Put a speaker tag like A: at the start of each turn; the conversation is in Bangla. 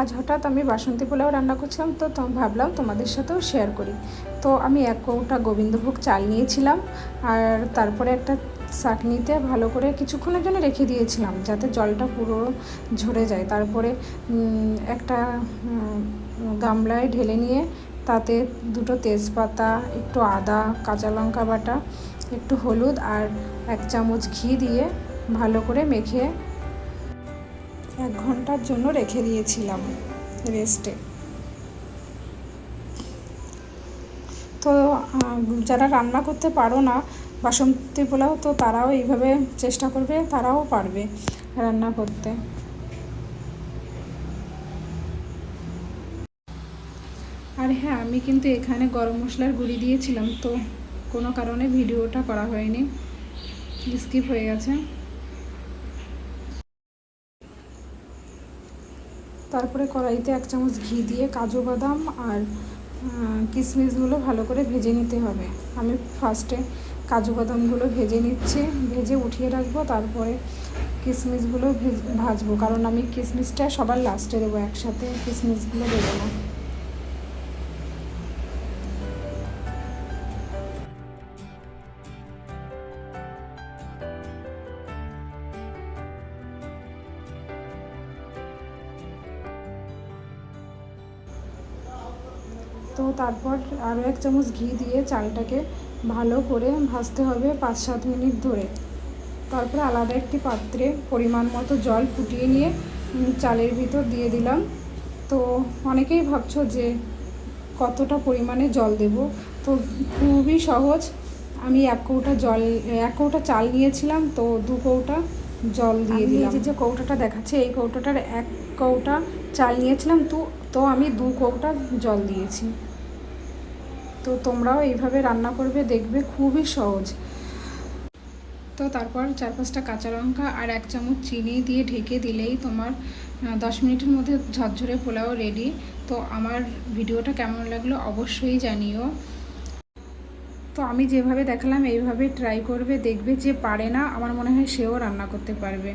A: আজ হঠাৎ আমি বাসন্তী পোলাও রান্না করছিলাম, তো ভাবলাম তোমাদের সাথেও শেয়ার করি। তো আমি 1 কৌটা গোবিন্দভোগ চাল নিয়েছিলাম, আর তারপরে একটা চাটনিতে ভালো করে কিছুক্ষণের জন্য রেখে দিয়েছিলাম যাতে জলটা পুরো ঝরে যায়। তারপরে একটা গামলায় ঢেলে নিয়ে তাতে 2টো তেজপাতা, একটু আদা, কাঁচা লঙ্কা বাটা, একটু হলুদ আর 1 চামচ ঘি দিয়ে ভালো করে মেখে 1 ঘন্টার জন্য রেখে দিয়েছিলাম রেস্টে। তো যারা রান্না করতে পারো না বাসন্তী পোলাও, তো তারাও এইভাবে চেষ্টা করবে, তারাও পারবে রান্না করতে। আর হ্যাঁ, আমি কিন্তু এখানে গরম মশলার গুঁড়ি দিয়েছিলাম, তো কোনো কারণে ভিডিওটা করা হয়নি, স্কিপ হয়ে গেছে। তারপরে কড়াইতে 1 চামচ ঘি দিয়ে কাজু বাদাম আর কিশমিশগুলো ভালো করে ভেজে নিতে হবে। আমি ফার্স্টে কাজু বাদামগুলো ভেজে নিচ্ছি, ভেজে উঠিয়ে রাখবো। তারপরে কিশমিশগুলো ভাজবো, কারণ আমি কিশমিশটা সবার লাস্টে দেবো, একসাথে কিশমিশগুলো দেবো না। তো তারপর আরও 1 চামচ ঘি দিয়ে চালটাকে ভালো করে ভাজতে হবে 5-7 মিনিট ধরে। তারপরে আলাদা একটি পাত্রে পরিমাণ মতো জল ফুটিয়ে নিয়ে চালের ভিতর দিয়ে দিলাম। তো অনেকেই ভাবছো যে কতটা পরিমাণে জল দেব, তো খুবই সহজ। আমি 1 কৌটা চাল নিয়েছিলাম, তো 2 কৌটা জল দিয়ে দিলাম। যে কৌটাটা দেখাচ্ছে, এই কৌটাটার 1 কৌটা চাল নিয়েছিলাম, তো আমি 2 কৌটা জল দিয়েছি। তো তোমরাও এইভাবে রান্না করবে, দেখবে খুবই সহজ। তো তারপর 4-5টা কাঁচা লঙ্কা আর 1 চামচ চিনি দিয়ে ঢেকে দিলেই তোমার 10 মিনিটের মধ্যে ঝরঝরে পোলাও রেডি। তো আমার ভিডিওটা কেমন লাগলো অবশ্যই জানিও। তো আমি যেভাবে দেখালাম এইভাবে ট্রাই করবে, দেখবে যে পারে না আমার মনে হয় সেও রান্না করতে পারবে।